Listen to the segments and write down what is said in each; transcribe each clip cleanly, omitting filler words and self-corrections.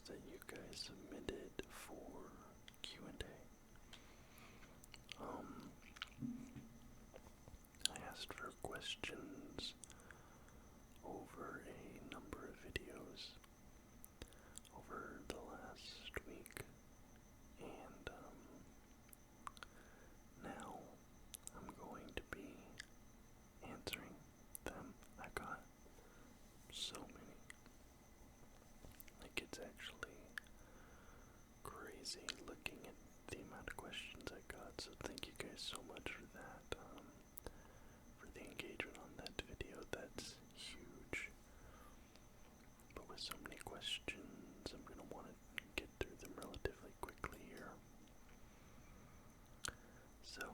that you guys submitted for Q&A. I asked for questions over a number of videos over the last week, and now I'm going to be answering them. I got so many. Like, it's actually crazy looking at the amount of questions I got, so thank you guys so much for that, for the engagement on that video. That's huge. But with so many questions, I'm going to want to get through them relatively quickly here. So,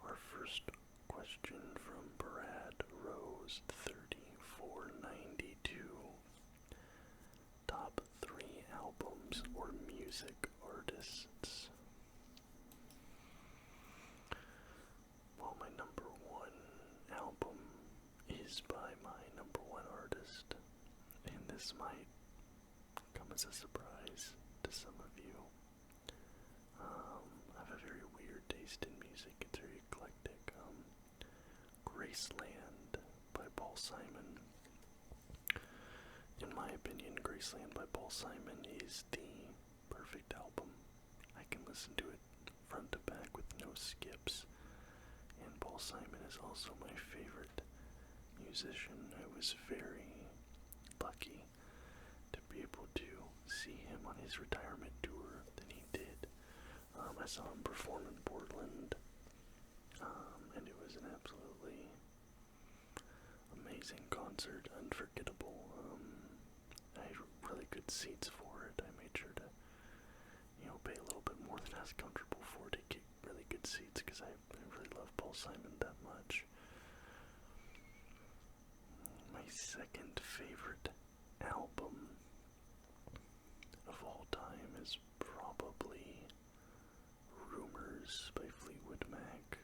our first question from Brad Rose 3492. Top 3 albums or music artists. Well, my number 1 album is by my number 1 artist, and this might come as a surprise to some of you. I have a very weird taste in music. It's very eclectic. Graceland by Paul Simon. In my opinion, Graceland by Paul Simon is the perfect album. I can listen to it front to back with no skips. And Paul Simon is also my favorite musician. I was very lucky to be able to see him on his retirement tour that he did. I saw him perform in Portland, and it was an absolutely amazing concert, unforgettable. I had really good seats for it. I made sure to, pay a little bit more than I was comfortable for to get really good seats, because I really love Paul Simon that much. My second favorite album of all time is probably Rumors by Fleetwood Mac.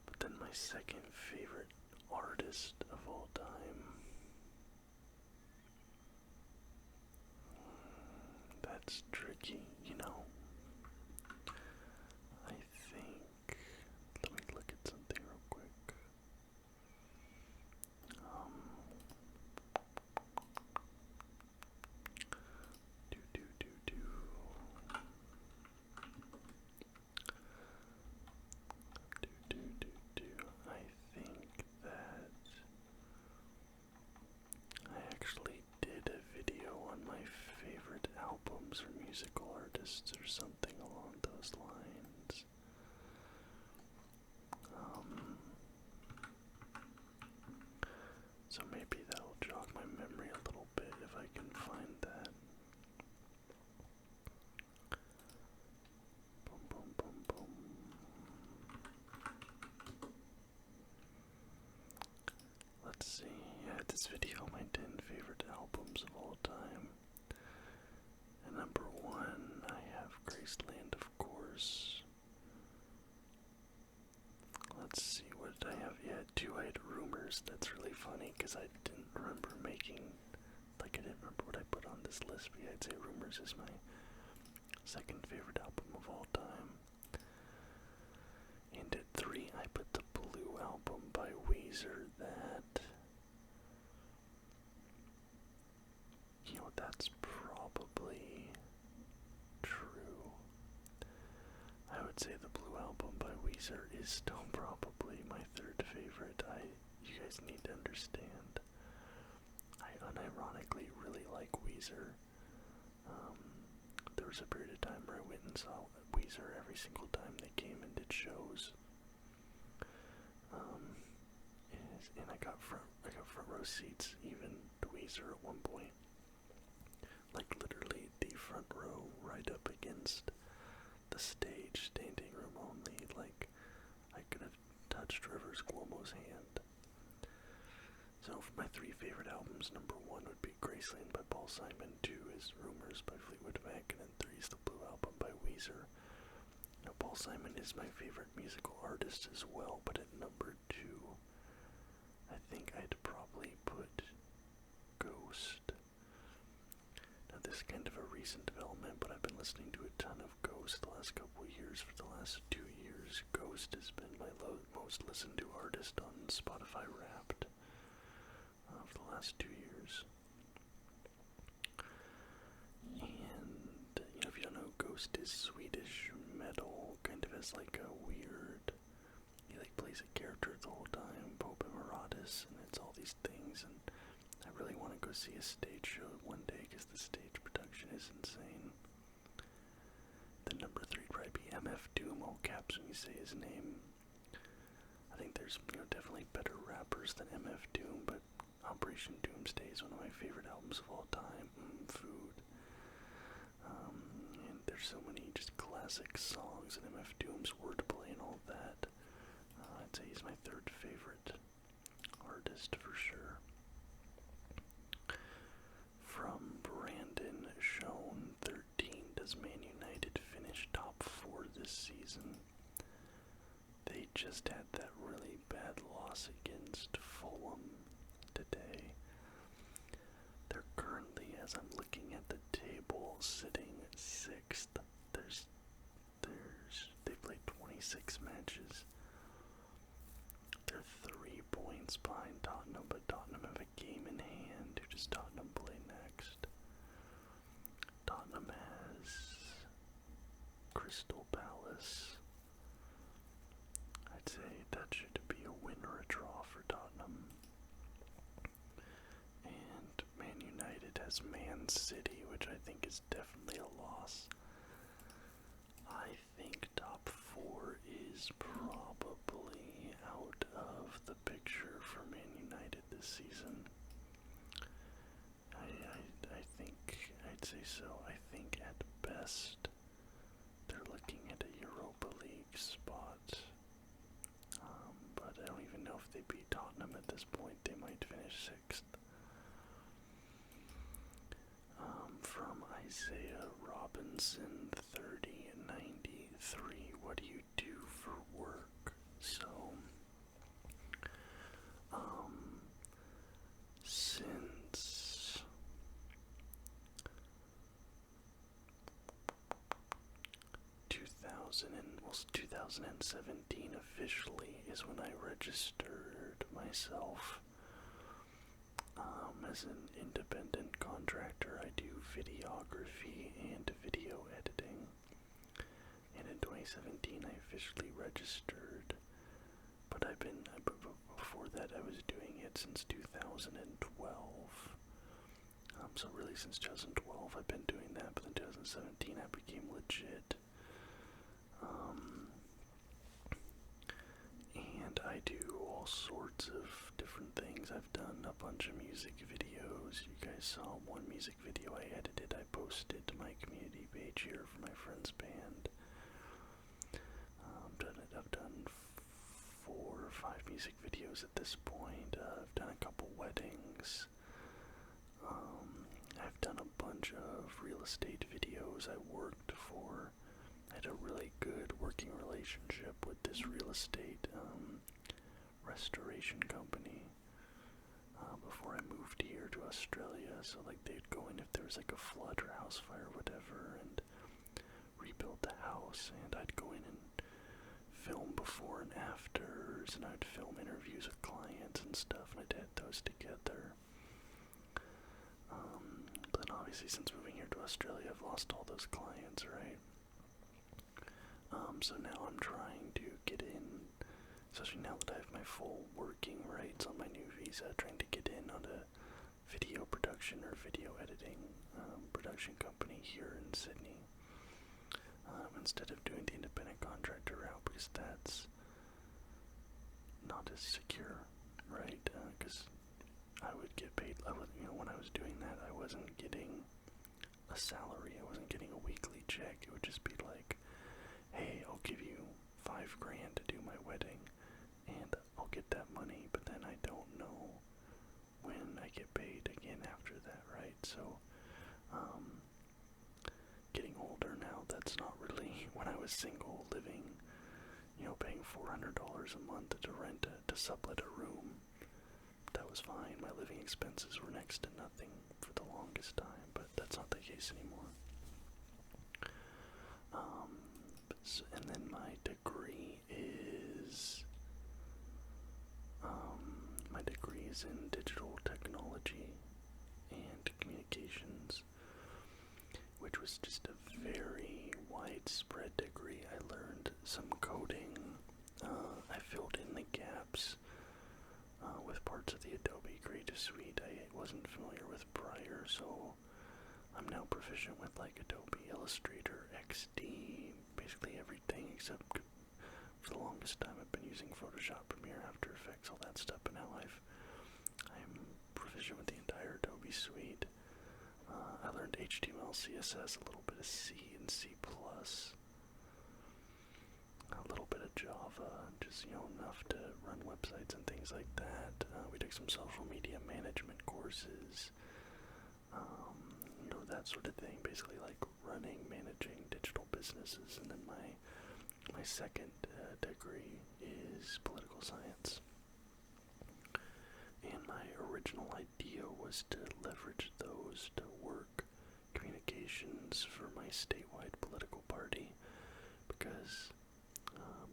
But then my second favorite artist of all time, that's tricky, I think, let me look at something real quick. I think that I actually did a video on my favorite albums or musical artists or something along those lines. So maybe that'll jog my memory a little bit if I can find that. Boom, boom, boom, boom. Let's see. Yeah, this video, my 10 favorite albums of all time. And number 1, I have Graceland, of course. Let's see, what did I have? Yeah, 2, I had Rumors. That's really funny, because I didn't remember I didn't remember what I put on this list, but yeah, I'd say Rumors is my second favorite album of all time. And at 3, I put the Blue Album by Weezer. That's probably true. I would say the Blue Album by Weezer is still probably my third favorite. You guys need to understand, I unironically really like Weezer. There was a period of time where I went and saw Weezer every single time they came and did shows. And I got front row seats even to Weezer at one point. Like literally the front row right up against the stage, standing room only. Like I could have touched Rivers Cuomo's hand. So for my 3 favorite albums, number 1 would be Graceland by Paul Simon, 2 is Rumors by Fleetwood Mac, and then 3 is the Blue Album by Weezer. Now Paul Simon is my favorite musical artist as well, but at number 2, I think I'd probably definitely put Ghost. Now this is kind of a recent development, but I've been listening to a ton of Ghost the last couple of years. For the last 2 years, Ghost has been my most listened to artist on Spotify Wrapped for the last 2 years. And, if you don't know, Ghost is Swedish metal, kind of has like a weird, he like plays a character the whole time, Pope Emeritus, and it's all these things, and I really want to go see a stage show one day, because the stage production is insane. The number 3 would probably be MF Doom, all caps when you say his name. I think there's, definitely better rappers than MF Doom, but Operation Doomsday is one of my favorite albums of all time. Food. And there's so many just classic songs, and MF Doom's wordplay and all that. I'd say he's my 3rd favorite artist for sure. From Brandon Schoen 13, does Man United finish top 4 this season? They just had that really bad loss against Fulham today. They're currently, as I'm looking at the table, sitting 6th. They've played 26 matches. They're 3 points behind Tottenham, but Tottenham have a game in hand. Who does Tottenham play next? Tottenham has Crystal Palace. I'd say that should be a win or a draw for Tottenham. And Man United has Man City, which I think is definitely a loss. I think top 4 is probably out of the picture for Man United this season. I think I'd say so. I think at best they're looking at a Europa League spot. But I don't even know if they beat Tottenham at this point. They might finish 6th. From Isaiah Robinson 3093, what do you do for work? So, since 2017 officially is when I registered myself as an independent contractor. I do videography and video editing, and in 2017 I officially registered, but before that I was doing it since 2012, so really since 2012 I've been doing that, but in 2017 I became legit. And I do all sorts of different things. I've done a bunch of music videos. You guys saw one music video I edited. I posted to my community page here for my friend's band. I've done 4 or 5 music videos at this point. I've done a couple weddings. I've done a bunch of real estate videos. I worked for, I had a really good working relationship with this real estate restoration company before I moved here to Australia. So like they'd go in if there was like a flood or house fire or whatever and rebuild the house, and I'd go in and film before and afters, and I'd film interviews with clients and stuff, and I'd edit those together. But then obviously since moving here to Australia I've lost all those clients, right? So now I'm trying to get in, especially now that I have my full working rights on my new visa, trying to get in on a video production or video editing production company here in Sydney, instead of doing the independent contractor route, because that's not as secure, right? Because I would get paid, when I was doing that, I wasn't getting a salary, I wasn't getting a weekly check. It would just be like, hey, I'll give you $5,000 to do my wedding, and I'll get that money, but then I don't know when I get paid again after that, right? So, getting older now, that's not really, when I was single, living, paying $400 a month to sublet a room, that was fine. My living expenses were next to nothing for the longest time, but that's not the case anymore. And then my degree is in digital technology and communications, which was just a very widespread degree. I learned some coding. I filled in the gaps with parts of the Adobe Creative Suite I wasn't familiar with prior, so I'm now proficient with like Adobe Illustrator, XD, basically everything except for the longest time I've been using Photoshop, Premiere, After Effects, all that stuff, but now I'm proficient with the entire Adobe Suite. I learned HTML, CSS, a little bit of C and C++, a little bit of Java, just, enough to run websites and things like that. We took some social media management courses, that sort of thing, basically like running, managing digital businesses. And then my second degree is political science. And my original idea was to leverage those to work communications for my statewide political party, because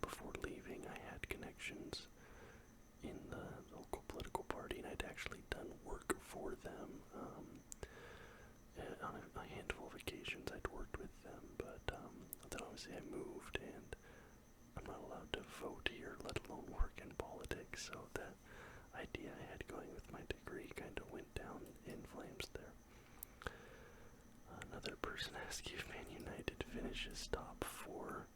before leaving I had connections in the local political party, and I'd actually done work for them. On a handful of occasions I'd worked with them, but then obviously I moved, and I'm not allowed to vote here, let alone work in politics, so that idea I had going with my degree kind of went down in flames there. Another person asked if Man United finishes top 4.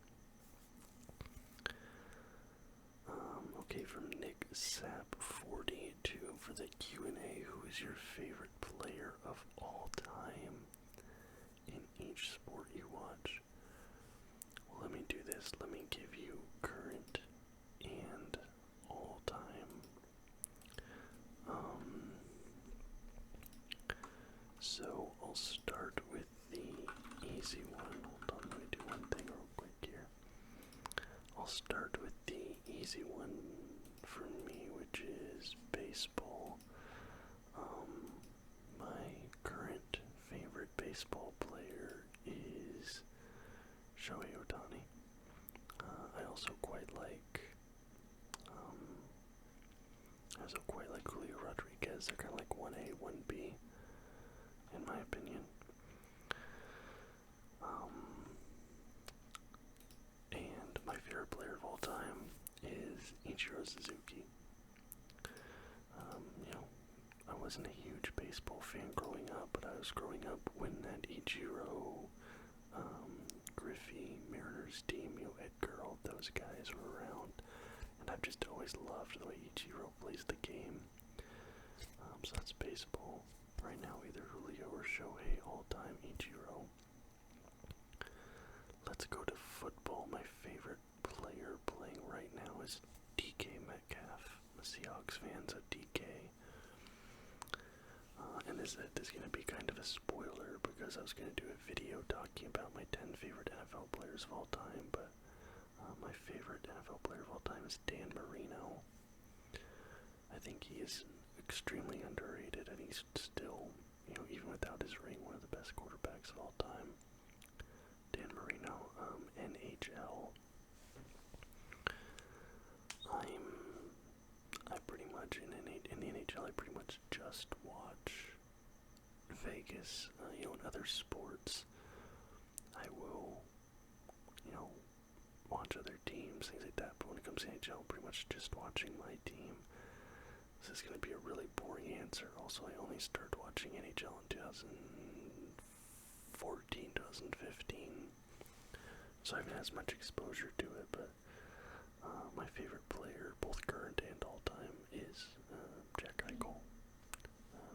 Okay, from Nick Sap42 for the Q&A, who is your favorite player of all time in each sport you watch? Well, let me do this. Let me give you current and all time. So I'll start with the easy one. Hold on, let me do one thing real quick here. I'll start with the easy one for me, which is baseball. My current favorite baseball player is Shohei Ohtani. I also quite like Julio Rodriguez. They're kind of like 1A, 1B, in my opinion. And my favorite player of all time is Ichiro Suzuki. I wasn't a huge baseball fan growing up, but I was growing up when that Ichiro, Griffey, Mariners team, Edgar, all those guys were around, and I've just always loved the way Ichiro plays the game. So that's baseball. Right now, either Julio or Shohei, all-time Ichiro. Let's go to football. My favorite player playing right now is DK Metcalf. I'm a Seahawks fan, so DK. And this is going to be kind of a spoiler, because I was going to do a video talking about my 10 favorite NFL players of all time, but my favorite NFL player of all time is Dan Marino. I think he is extremely underrated, and he's still, even without his ring, one of the best quarterbacks of all time. Dan Marino, NHL. I pretty much, in the NHL, I pretty much just watch Vegas. In other sports, I will, watch other teams, things like that, but when it comes to NHL, I'm pretty much just watching my team. This is going to be a really boring answer. Also, I only started watching NHL in 2014, 2015, so I haven't had as much exposure to it, but my favorite player, both current and all-time, is Jack Eichel.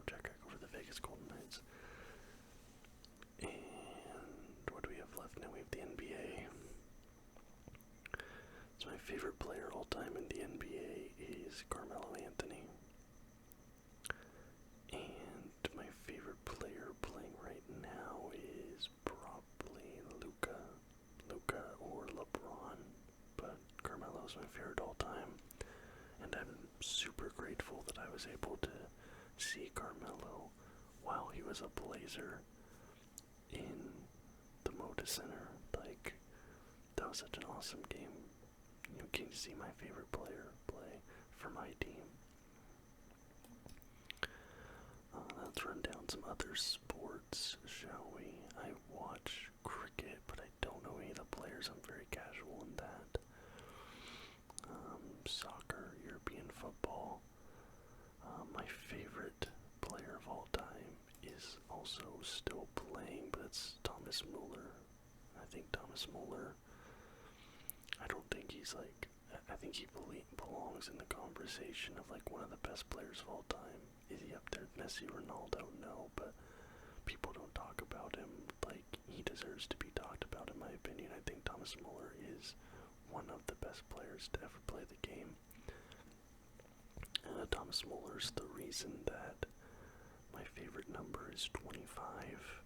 Jack Eichel for the Vegas Golden Knights. And what do we have left now? We have the NBA. So my favorite player all-time in the NBA is Carmelo Anthony. And my favorite player playing right now is probably Luka or LeBron, but Carmelo's my favorite all-time. And was able to see Carmelo while he was a Blazer in the Moda Center. Like, that was such an awesome game. Getting to see my favorite player play for my team. Let's run down some other sports, shall we? I watch cricket, but I don't know any of the players. I'm very casual in that. Soccer, European football. My favorite player of all time is also still playing, but it's Thomas Muller. I think Thomas Muller, I don't think he's like, I think he belongs in the conversation of like one of the best players of all time. Is he up there with Messi, Ronaldo? No, but people don't talk about him like he deserves to be talked about, in my opinion. I think Thomas Muller is one of the best players to ever play the game. Thomas Muller's the reason that my favorite number is 25,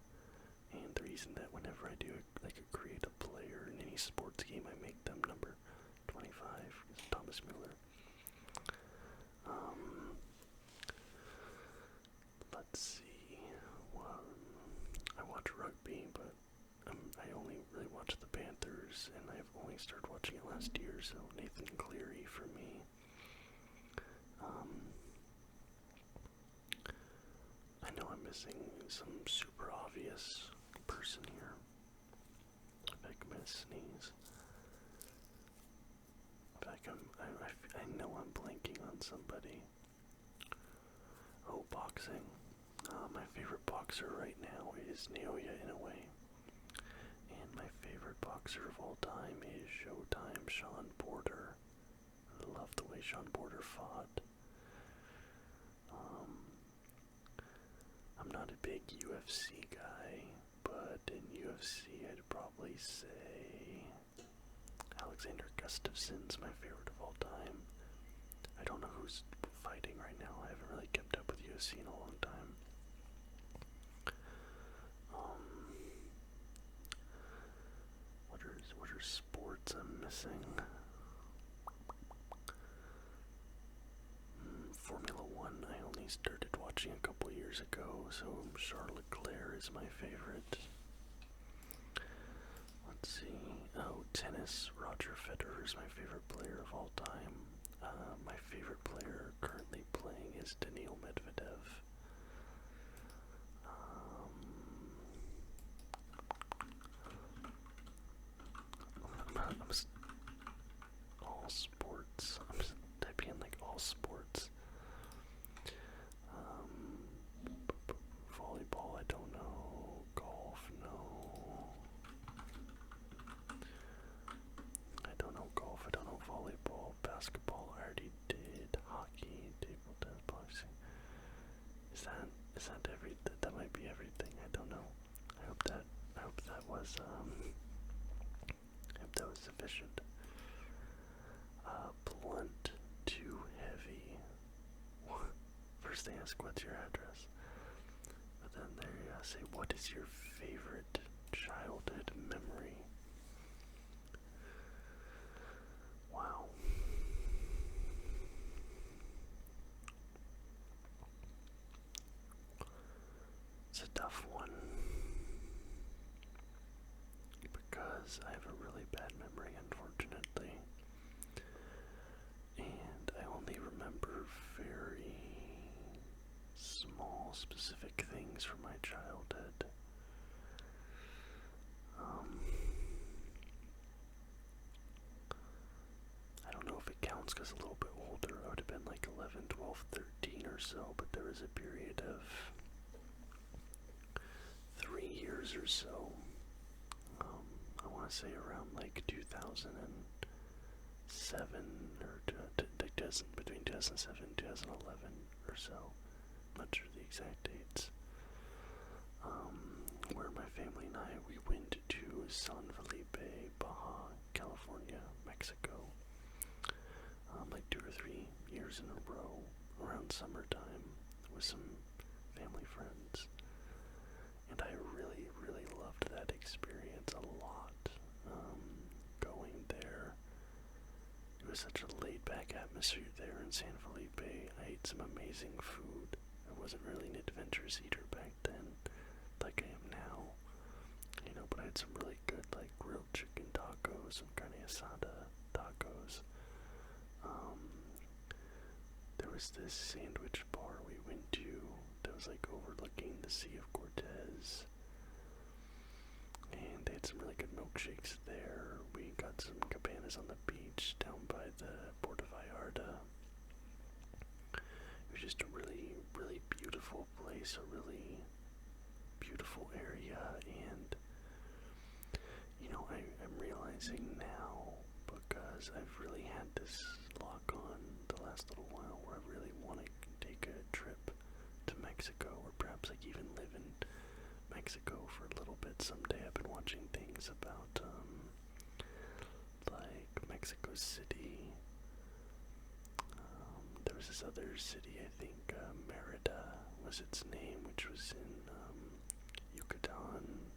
and the reason that whenever I do create a player in any sports game, I make them number 25. Thomas Muller. Let's see. Well, I watch rugby, but I only really watch the Panthers, and I've only started watching it last year, so Nathan Cleary for me. I know I'm missing some super obvious person here. If I could sneeze. In fact, I know I'm blanking on somebody. Oh, boxing. My favorite boxer right now is Naoya Inoue. And my favorite boxer of all time is Showtime Sean Porter. I love the way Sean Porter fought. I'm not a big UFC guy, but in UFC I'd probably say Alexander Gustafsson's my favorite of all time. I don't know who's fighting right now. I haven't really kept up with UFC in a long time. What are sports I'm missing? Formula One, I only started watching a couple years ago, so Charles Leclerc is my favorite. Let's see. Oh, tennis. Roger Federer is my favorite player of all time. My favorite player currently playing is Daniil Medvedev. All sports. I'm typing in like all sports. Volleyball, I don't know. Golf, no. I don't know golf, I don't know volleyball. Basketball, I already did. Hockey, table tennis, boxing. Is that everything? That might be everything, I don't know. I hope that was, sufficient. Blunt, too heavy. First they ask, what's your address? But then they say, what is your favorite childhood memory? Wow. It's a tough one. Because I have a really bad memory, unfortunately. And I only remember very small, specific things from my childhood. I don't know if it counts because a little bit older. I would have been like 11, 12, 13 or so, but there was a period of 3 years or so. I want to say around like 2007 or between 2007 and 2011 or so. I'm not sure the exact dates. Where my family and we went to San Felipe, Baja, California, Mexico. Like 2 or 3 years in a row around summertime with some family friends. And I really, really loved that experience a lot. Going there, it was such a laid-back atmosphere there in San Felipe. I ate some amazing food. I wasn't really an adventurous eater back then, like I am now. But I had some really good, like, grilled chicken tacos, some carne asada tacos. There was this sandwich bar we went to that was, like, overlooking the Sea of Cortez. And they had some really good milkshakes there. We got some cabanas on the beach down by the Puerto Vallarta. It was just a really, really beautiful place, a really beautiful area, and I'm realizing now, because I've really had this lock on the last little while, where I really want to take a trip to Mexico, or perhaps like even live in Mexico for a little bit someday. I've been watching things about like Mexico City. There was this other city, I think Merida was its name, which was in Yucatan.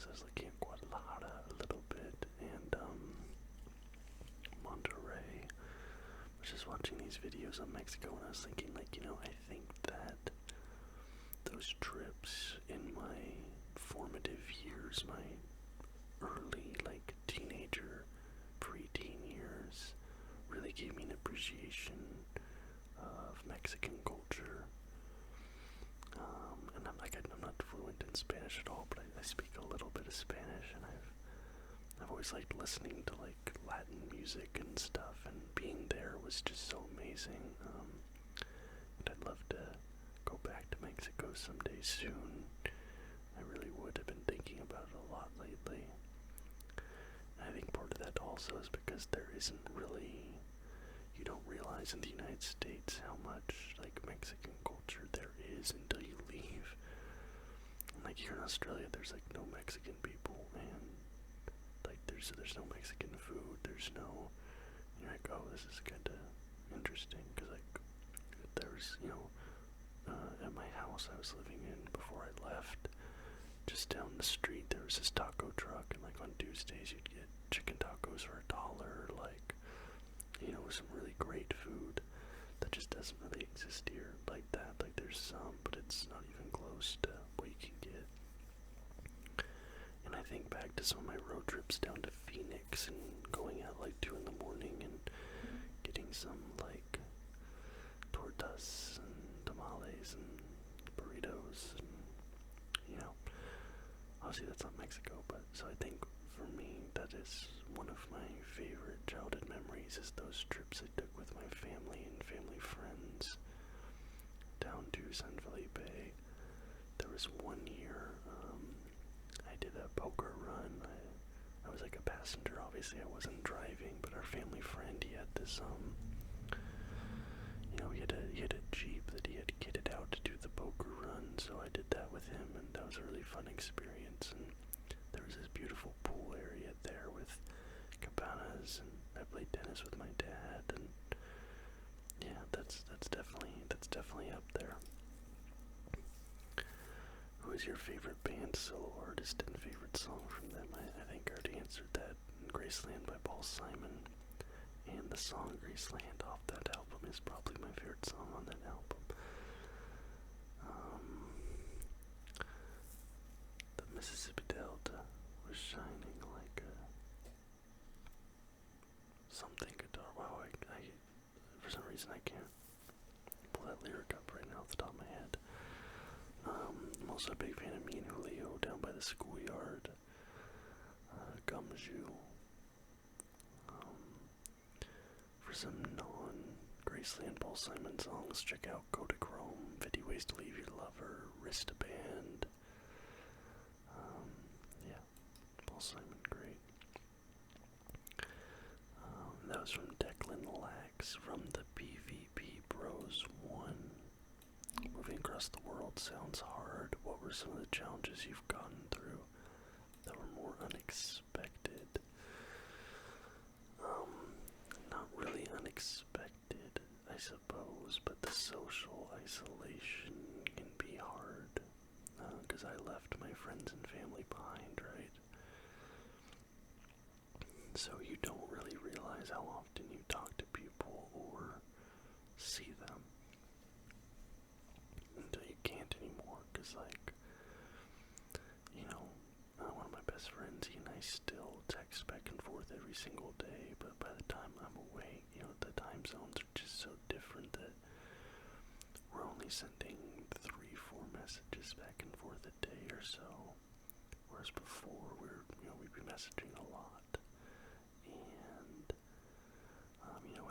I was looking at Guadalajara a little bit, and Monterrey. I was just watching these videos on Mexico, and I was thinking, like, I think that those trips in my formative years, my early, like, teenager, preteen years, really gave me an appreciation of Mexican culture. And I'm not fluent in Spanish at all, but I speak a little bit of Spanish, and I've always liked listening to, like, Latin music and stuff, and being there was just so amazing. And I'd love to go back to Mexico someday soon. I really would. Have been thinking about it a lot lately. And I think part of that also is because there isn't really, you don't realize in the United States how much, like, Mexican culture there is until you leave. And, like, here in Australia, there's, like, no Mexican people, and, like, there's no Mexican food, there's no, you're like, oh, this is kind of interesting, because, like, there's, at my house I was living in before I left, just down the street, there was this taco truck, and, like, on Tuesdays you'd get chicken tacos for $1, like, some really great food that just doesn't really exist here like that. Like, there's some, but it's not even close to what you can get. And I think back to some of my road trips down to Phoenix and going out like 2 in the morning and getting some, like, tortas and tamales and burritos, and obviously that's not Mexico, but so I think for me that is one of my favorite childhood memories, is those trips I took with my family and family friends down to San Felipe. There was one year I did a poker run. I was like a passenger, obviously I wasn't driving, but our family friend, he had this he had a Jeep that he had kitted out to do the poker run, so I did that with him, and that was a really fun experience. And there was this beautiful pool area there with cabanas, and I played tennis with my dad, and yeah, that's definitely up there. Who is your favorite band, solo artist, and favorite song from them? I think I already answered that. Graceland by Paul Simon, and the song Graceland off that album is probably my favorite song on that album. The Mississippi Delta was shining like a something guitar. Wow, I for some reason I can't pull that lyric up right now off the top of my head. I'm also a big fan of Me and Julio, Down by the Schoolyard, Gumshoe. For some non-Graceland Paul Simon songs, check out Kodachrome, 50 Ways to Leave Your Lover, Wristband. Yeah, Paul Simon, great. That was from Declan Lax from the PvP Bros 1. Moving across the world sounds hard. What were some of the challenges you've gotten through that were more unexpected? Not really unexpected, I suppose, but the social isolation can be hard, because I left my friends and family behind, right? So you don't really realize how often you talk to people or see them until you can't anymore, because, like, one of my best friends, he and I still text back and forth every single day, but by the time I'm away, the time zones are just so different that we're only sending 3-4 messages back and forth a day or so, whereas before we'd be messaging a lot, and,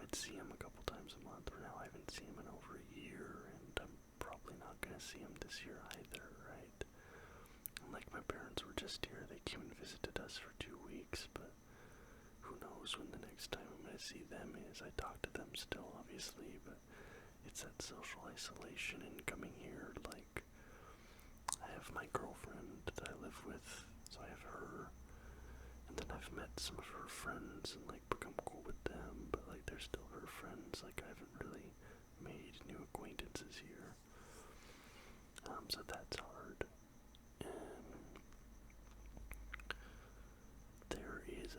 I'd see him a couple times a month, or now I haven't seen him in over a year, and I'm probably not going to see him this year either, right? Like, my parents were just here, they came and visited us for 2 weeks, but who knows when the next time I'm going to see them is. I talk to them still, obviously, but it's that social isolation and coming here, like, I have my girlfriend that I live with, so I have her, and then I've met some of her friends and, like, become cool with them, but, like, they're still her friends. Like, I haven't really made new acquaintances here, so that's hard.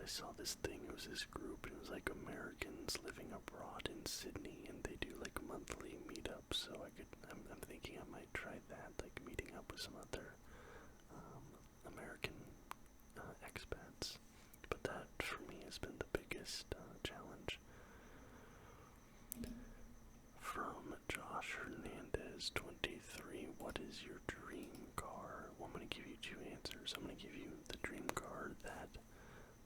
I saw this thing, it was this group, and it was like Americans living abroad in Sydney, and they do like monthly meetups, so I'm thinking I might try that, like meeting up with some other American expats, but that for me has been the biggest challenge. From Josh Hernandez, 23, what is your dream car? Well, I'm going to give you 2 answers. I'm going to give you the dream car that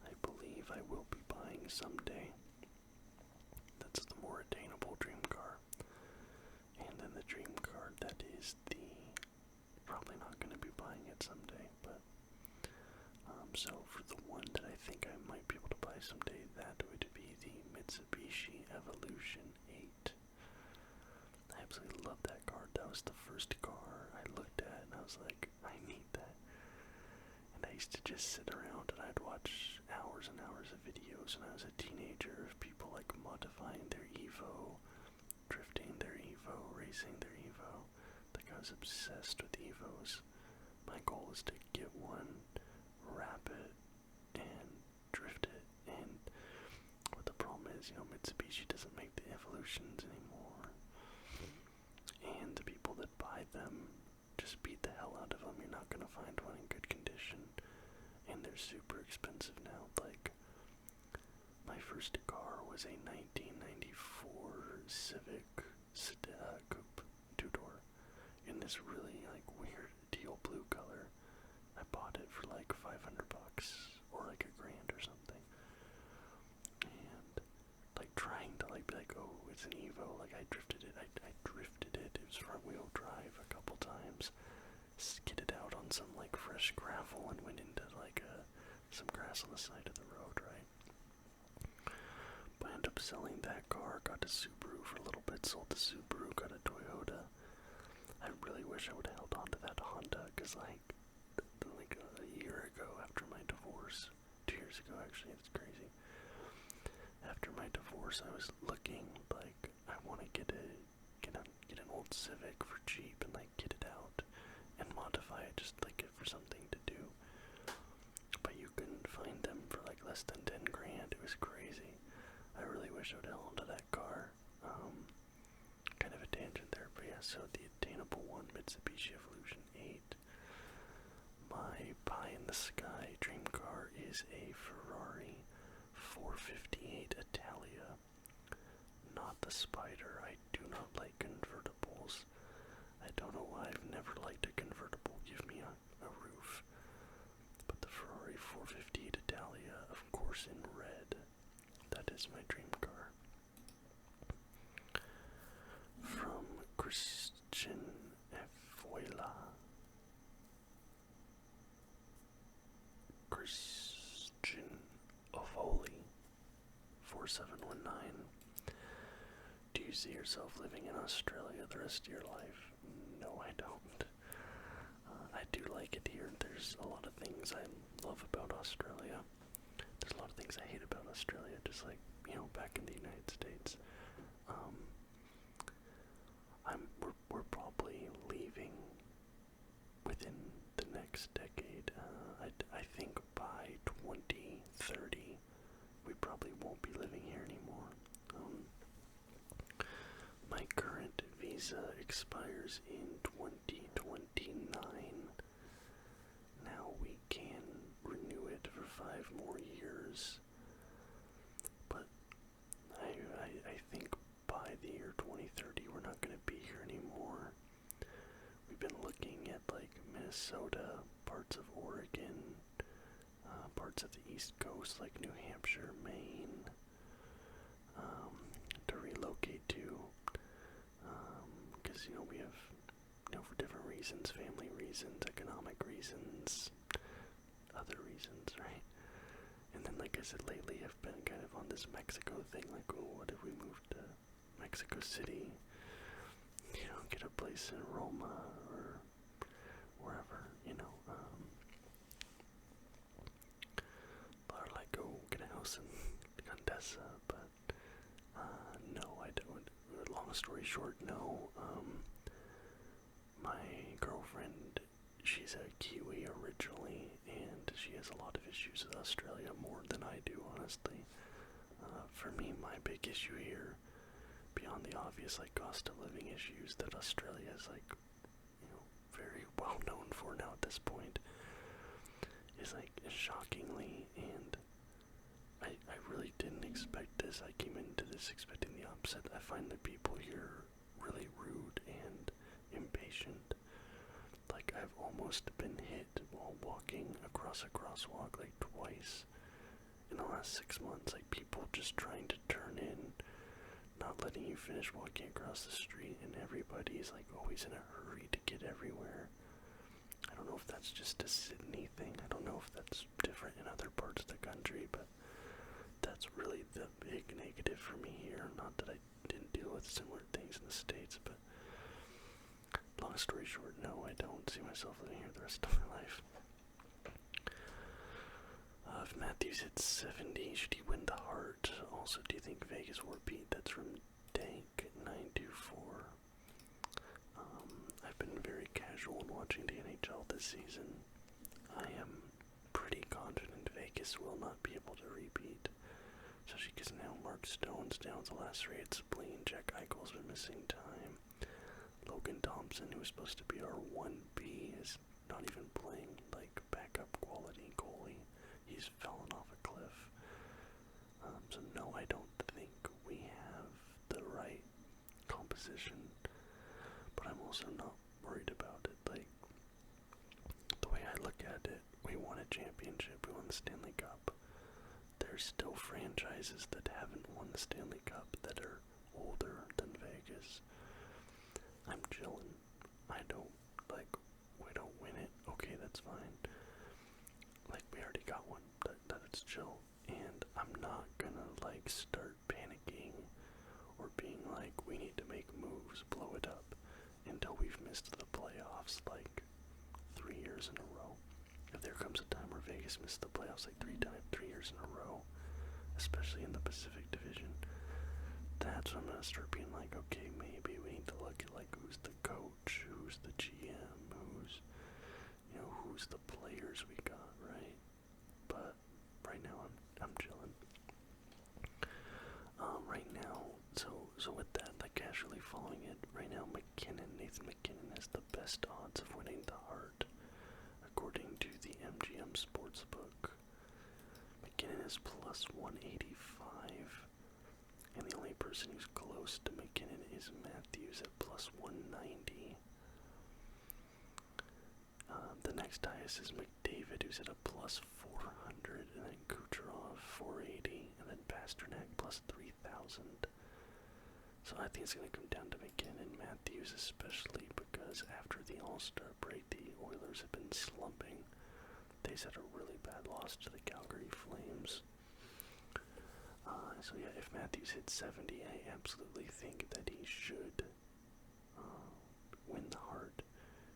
I believe I will be buying someday. That's the more attainable dream car. And then the dream car that is probably not going to be buying it someday, but, so for the one that I think I might be able to buy someday, that would be the Mitsubishi Evolution 8. I absolutely love that car. That was the first car I looked at, and I was like, I need that. And I used to just sit around and I'd watch hours and hours of videos when I was a teenager of people like modifying their Evo, drifting their Evo, racing their Evo. Like, I was obsessed with Evos. My goal was to get one, wrap it, and drift it. And what the problem is, Mitsubishi doesn't make the Evolutions anymore. And the people that buy them just beat the hell out of them. You're not going to find one in good condition. And they're super expensive now. Like, my first car was a 1994 Civic Coupe 2-door in this really, like, weird teal blue color. I bought it for like $500 or like $1,000 or something. And, like, trying to, like, be like, oh, it's an Evo. Like, I drifted it. I drifted it. It was front-wheel drive a couple times. Skidded out on some, like, fresh gravel and went into, like, some grass on the side of the road, right? But I ended up selling that car, got a Subaru for a little bit, sold the Subaru, got a Toyota. I really wish I would have held on to that Honda, because, like a year ago, after my divorce, 2 years ago, actually, it's crazy. After my divorce, I was looking, like, I want to get an old Civic for cheap and, like, get it out and modify it, just like it for something to do. But you couldn't find them for like less than $10,000. It was crazy. I really wish I would have held on to that car. Kind of a tangent there, but yeah, so the attainable one, Mitsubishi Evolution 8. My pie in the sky dream car is a Ferrari 458 Italia. Not the Spider. I do not like convertibles. I don't know why I've never liked a convertible. Give me a roof. But the Ferrari 458 Italia, of course in red. That is my dream car. From Christian Efuela. Christian Ovoli 4719. Do you see yourself living in Australia the rest of your life? No, I don't. I do like it here. There's a lot of things I love about Australia. There's a lot of things I hate about Australia, just like, back in the United States. We're probably leaving within the next decade. I think by 2030, expires in 2029. Now we can renew it for 5 more years. But I think by the year 2030 we're not going to be here anymore. We've been looking at like Minnesota, parts of Oregon, parts of the East Coast like New Hampshire, Maine, to relocate to, because we have, for different reasons, family reasons, economic reasons, other reasons, right? And then, like I said, lately I've been kind of on this Mexico thing, like, oh, what if we moved to Mexico City, get a place in Roma, or wherever, or like go get a house in Condesa, but, no, I don't. Long story short, no. My girlfriend, she's a Kiwi originally, and she has a lot of issues with Australia, more than I do, honestly. For me, my big issue here, beyond the obvious, like, cost of living issues that Australia is, like, very well known for now at this point, is, like, shockingly, and I really didn't expect this. I came into this expecting the opposite. I find the people here really rude and impatient. Like, I've almost been hit while walking across a crosswalk, like, twice in the last 6 months. Like, people just trying to turn in, not letting you finish walking across the street, and everybody's, like, always in a hurry to get everywhere. I don't know if that's just a Sydney thing. I don't know if that's different in other parts of the country, but that's really the big negative for me here. Not that I didn't deal with similar things in the States, but long story short, no, I don't see myself living here the rest of my life. If Matthews hits 70, should he win the Hart? Also, do you think Vegas will repeat? That's from Dank924. I've been very casual in watching the NHL this season. I am pretty confident Vegas will not be able to repeat, especially because now Mark Stone's down with a lacerated spleen. Jack Eichel's been missing time. Logan Thompson, who was supposed to be our 1B, is not even playing like backup quality goalie. He's fallen off a cliff. So no, I don't think we have the right composition, but I'm also not worried about it. Like, the way I look at it, we won a championship, we won the Stanley Cup. There's still franchises that haven't won the Stanley Cup that are older than Vegas. I'm chilling. We don't win it. Okay, that's fine. Like, we already got one. That's chill. And I'm not gonna, like, start panicking or being like, we need to make moves, blow it up, until we've missed the playoffs, like, 3 years in a row. If there comes a time where Vegas missed the playoffs, like, 3 years in a row, especially in the Pacific Division, that's when I'm gonna start being like, okay, maybe we need to look at, like, who's the coach, who's the GM, who's the players we got, right? But right now I'm chilling. Right now, so with that, like, casually following it, right now Nathan McKinnon has the best odds of winning the Hart, according to the MGM Sportsbook. McKinnon is plus 185. And the only person who's close to McKinnon is Matthews at plus 190. The next highest is McDavid, who's at a plus 400, and then Kucherov 480, and then Pasternak plus 3,000. So I think it's going to come down to McKinnon and Matthews, especially because after the All-Star break, the Oilers have been slumping. They had a really bad loss to the Calgary Flames. So yeah, if Matthews hits 70, I absolutely think that he should win the Hart.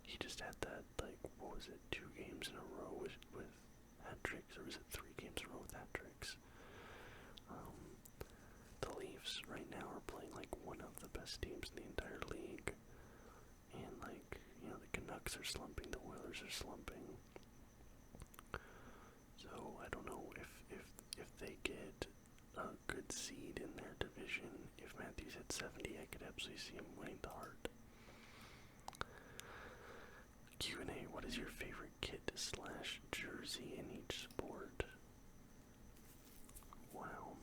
He just had that, like, what was it, 2 games in a row with hat-tricks, or was it 3 games in a row with hat-tricks? The Leafs right now are playing like one of the best teams in the entire league, and, like, the Canucks are slumping, the Oilers are slumping. So I don't know if they get a good seed in their division. If Matthews hit 70, I could absolutely see him winning the Hart. What is your favorite kit / jersey in each sport? Wow.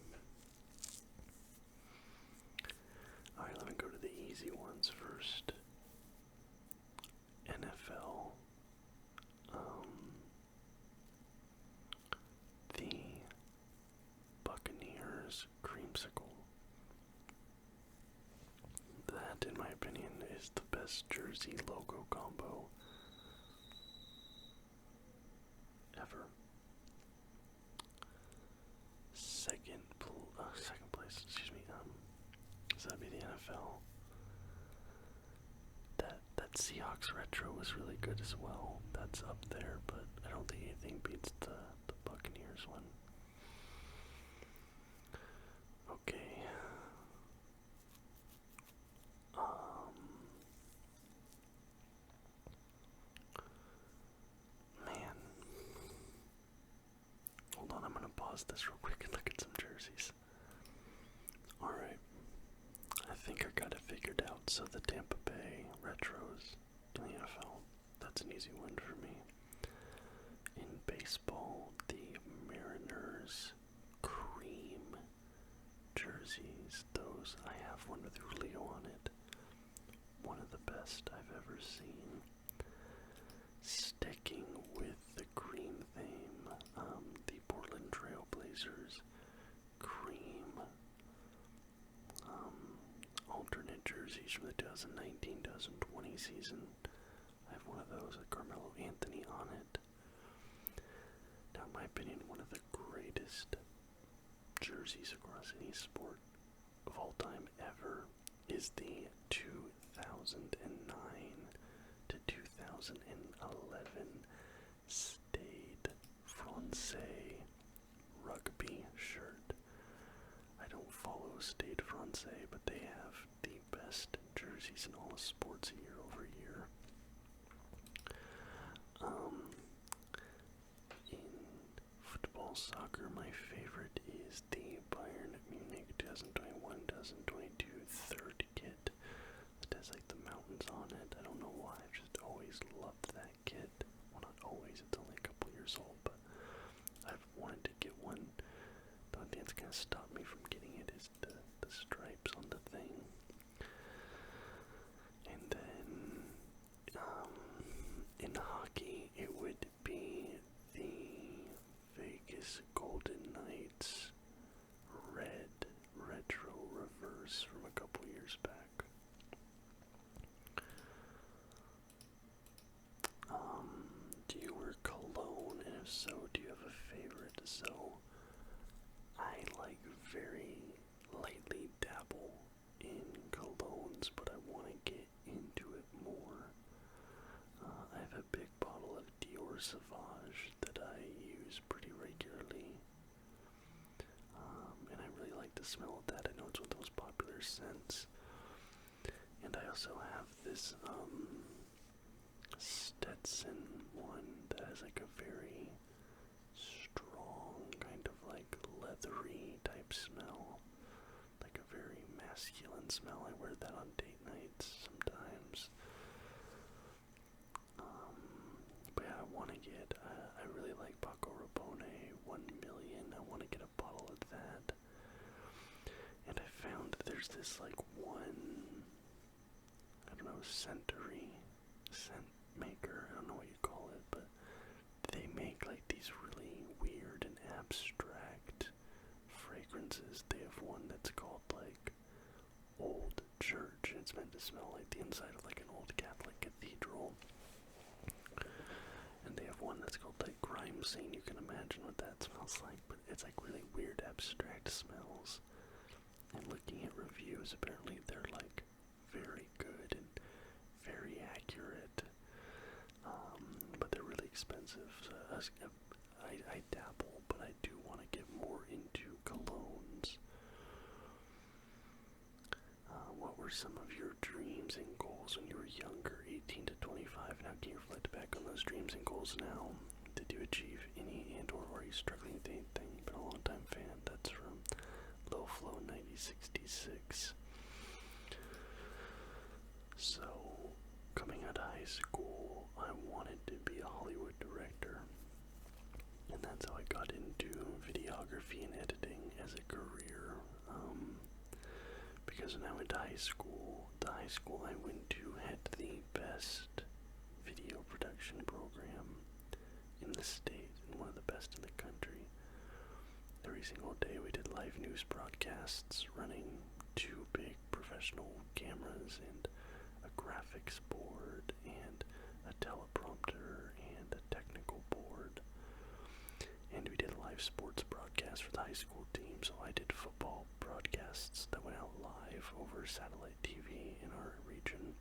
Alright, let me go to the easy ones first. NFL. The Buccaneers creamsicle. That, in my opinion, is the best jersey logo combo ever. Second place, excuse me. Does that be the NFL? That Seahawks retro was really good as well. That's up there, but I don't think anything beats the Buccaneers one. Okay. Man. Hold on, I'm gonna pause this real quick and look at some jerseys. Alright. I think I got it figured out. So the Tampa Bay retros in the NFL, that's an easy one for me. In baseball, the Mariners cream jerseys, those, I have one with Julio on it. One of the best I've ever seen. Sticking with the cream theme, the Portland Trail Blazers cream alternate jerseys from the 2019-2020 season. I have one of those with Carmelo Anthony on it. Now, in my opinion, one of the greatest jerseys across any sport of all time ever is the 2009 to 2011 Stade Francais rugby shirt. I don't follow Stade Francais, but they have the best jerseys in all of sports year over year. In football, soccer, my favorite is the Bayern Munich 2021-2022 third kit that has like the mountains on it. I don't know why, I've just always loved that kit. Well, not always, it's only a couple years old, but I've wanted to get one. The only thing that's gonna stop me from getting it is the stripes on the thing. And then, in hockey, it would be the Vegas Golden Knights red retro reverse from a couple years back. Do you wear cologne? And if so, do you have a favorite? So, I like very lightly dabble in colognes, but I want to get into it more. I have a big bottle of Dior Sauvage that I use pretty regularly. And I really like the smell of that. I know it's one of the most popular scents. And I also have this Stetson one that has like a very strong kind of like leathery type smell, like a very masculine smell. I wear that on date nights sometimes. But yeah, I want to get, I really like Paco Rabanne 1 million. I want to get a bottle of that. And I found there's this like one, I don't know, scent maker, I don't know what you call it, but they make like these really weird and abstract fragrances. They have one that's called like Old Church, and it's meant to smell like the inside of like an old Catholic cathedral. And they have one that's called like Crime Scene. You can imagine what that smells like, but it's like really weird abstract smells. And looking at reviews, apparently they're like very good and very accurate, but they're really expensive. So I dabble, but I do want to get more into colognes. What were some of your dreams and goals when you were younger, 18 to 25? Now can you reflect back on those dreams and goals now? Did you achieve any, and or are you struggling with anything? Been a long time fan. That's from Low Flow 9066. So, coming out of high school, I wanted to be that's how I got into videography and editing as a career. Because when I went to high school, the high school I went to had the best video production program in the state, and one of the best in the country. Every single day we did live news broadcasts running 2 big professional cameras and a graphics board and a teleprompter and a technical board. And we did a live sports broadcast for the high school team, so I did football broadcasts that went out live over satellite TV in our region.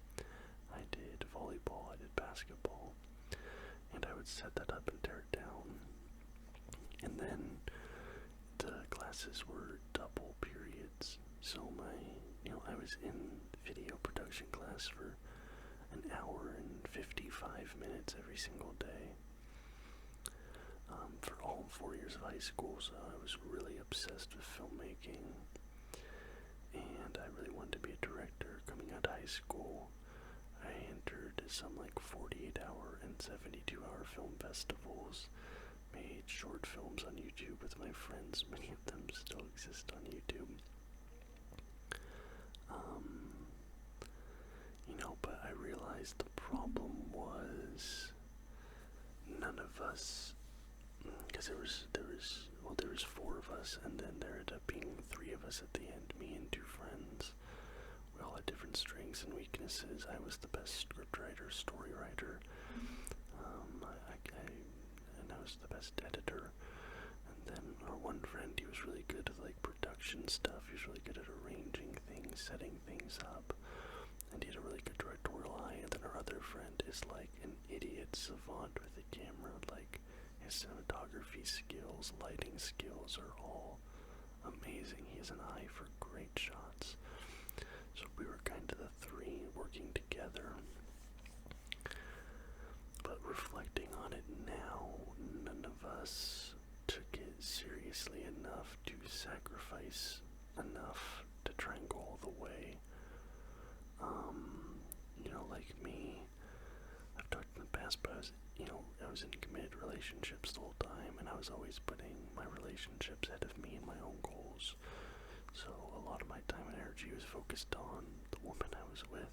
I did volleyball, I did basketball, and I would set that up and tear it down. And then the classes were double periods, so I was in video production class for an hour and 55 minutes every single day. For all 4 years of high school, so I was really obsessed with filmmaking, and I really wanted to be a director. Coming out of high school, I entered some 48-hour and 72-hour film festivals, made short films on YouTube with my friends. Many of them still exist on YouTube. But I realized the problem was none of us, because there was 4 of us, and then there ended up being 3 of us at the end, me and 2 friends. We all had different strengths and weaknesses. I was the best scriptwriter, story writer, and I was the best editor. And then our one friend, he was really good with production stuff. He was really good at arranging things, setting things up, and he had a really good directorial eye. And then our other friend is an idiot savant with a camera. His cinematography skills, lighting skills are all amazing. He has an eye for great shots. So we were kind of the 3 working together. But reflecting on it now, none of us took it seriously enough to sacrifice enough to try and go all the way. Like me, I've talked in the past, but I was in committed relationships the whole time, and I was always putting my relationships ahead of me and my own goals. So a lot of my time and energy was focused on the woman I was with.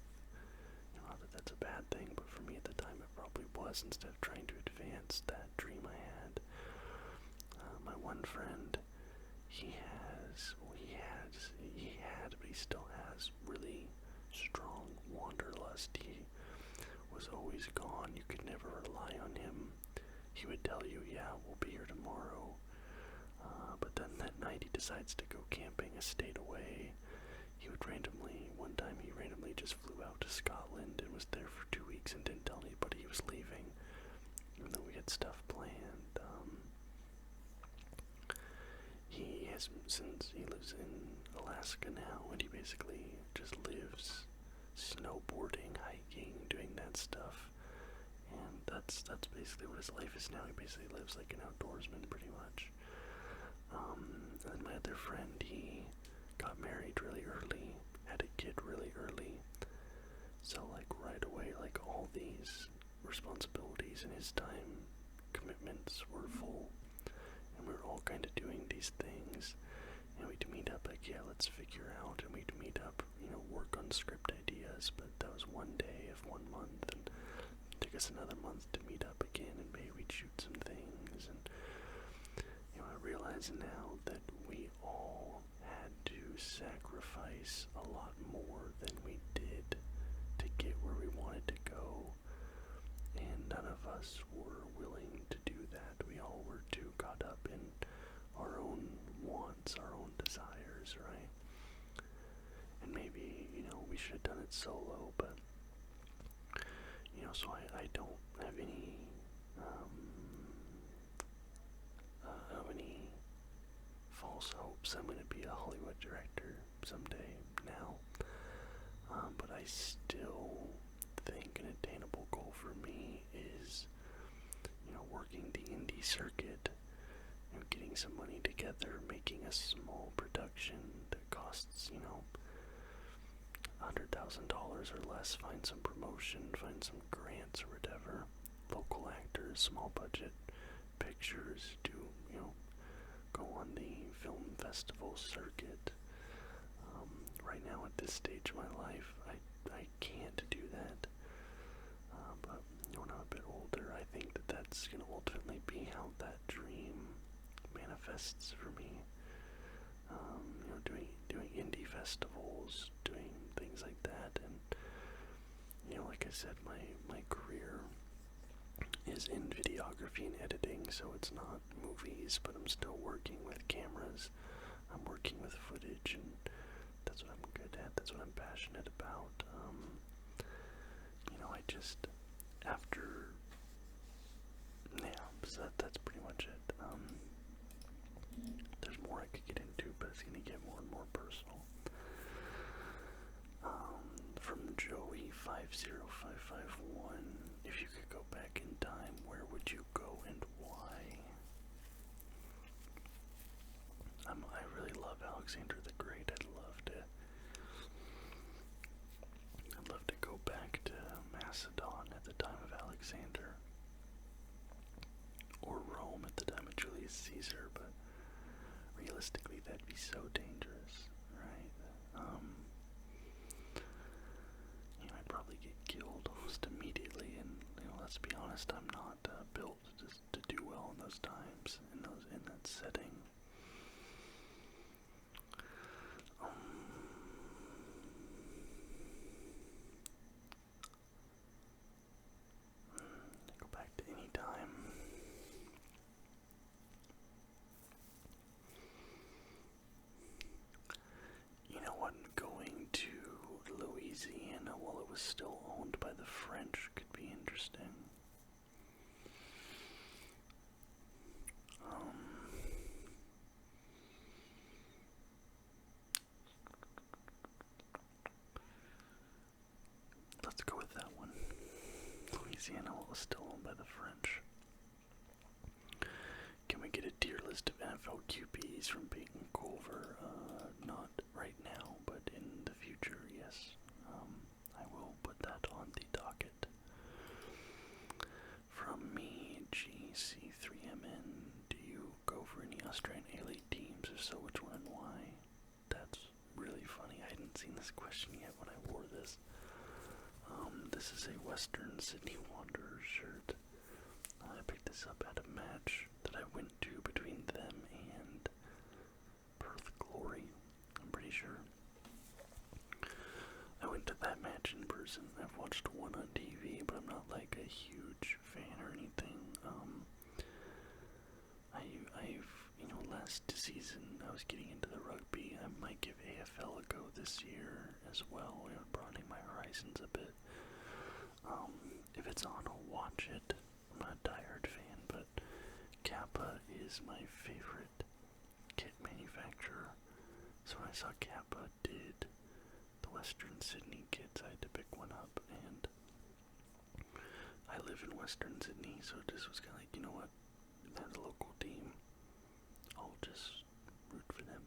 Not that that's a bad thing, but for me at the time it probably was, instead of trying to advance that dream I had. My one friend, he still has really strong wanderlust. He was always gone. You could never rely on him. He would tell you, yeah, we'll be here tomorrow. But then that night he decides to go camping a state away. One time he randomly just flew out to Scotland and was there for 2 weeks and didn't tell anybody he was leaving, even though we had stuff planned. He lives in Alaska now, and he basically just lives snowboarding, hiking, doing that stuff. And that's basically what his life is now. He basically lives like an outdoorsman, pretty much. And my other friend, he got married really early, had a kid really early. So right away, all these responsibilities and his time commitments were full. And we were all kind of doing these things. And we'd meet up let's figure out, and we'd meet up, work on script ideas. But that was one day of 1 month, and it took us another month to meet up again, and maybe we'd shoot some things. And I realize now that we all had to sacrifice a lot more than we did to get where we wanted to go, and none of us were willing to do that. We all were too caught up in our own wants, our own desires, right? And maybe, we should have done it solo, but, so I don't have any, false hopes I'm going to be a Hollywood director someday now, but I still think an attainable goal for me is, working the indie circuit, getting some money together, making a small production that costs, $100,000 or less, find some promotion, find some grants or whatever, local actors, small budget pictures, to, go on the film festival circuit. Right now, at this stage of my life, I can't do that. But when I'm a bit older, I think that that's going to ultimately be how that dream manifests for me. Doing indie festivals, doing things like that, and like I said, my career is in videography and editing, so it's not movies, but I'm still working with cameras. I'm working with footage, and that's what I'm good at. That's what I'm passionate about. I just, after, so that's pretty much it. There's more I could get into, but it's going to get more and more personal. From Joey50551, if you could go back in time, where would you go and why? I really love Alexander the Great. I'd love to go back to Macedon at the time of Alexander, or Rome at the time of Julius Caesar, but realistically that'd be so dangerous, right? I'd probably get killed almost immediately, and let's be honest, I'm not built to do well in those times, in that setting. Go back to any time. Going to Louisiana while it was still owned by the French could be interesting. Let's go with that one. Louisiana while it was still owned by the French. Can we get a tier list of NFL QBs from Peyton Culver? Not right now, but in the future, yes. I will put that on the docket. From me, GC3MN, do you go for any Australian A-League teams? If so, which one and why? That's really funny. I hadn't seen this question yet when I wore this. This is a Western Sydney Wanderers shirt. I picked this up at a match that I went to between them and Perth Glory, I'm pretty sure. I went to that match in person. I've watched one on TV, but I'm not like a huge fan or anything. I've last season I was getting into the rugby. I might give AFL a go this year as well, broadening my horizons a bit. If it's on, I'll watch it. I'm not a diehard fan, but Kappa is my favorite kit manufacturer. So when I saw Kappa did the Western Sydney kits, I had to pick one up, and I live in Western Sydney, so this was kind of like, you know what, they're the local team, I'll just root for them.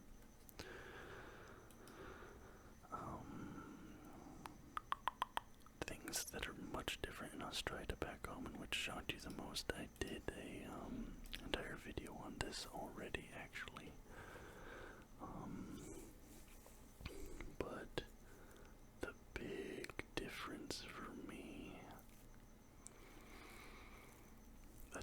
Things that are much different in Australia to back home, and which shocked you the most. I did a entire video on this already, actually. But the big difference for me, the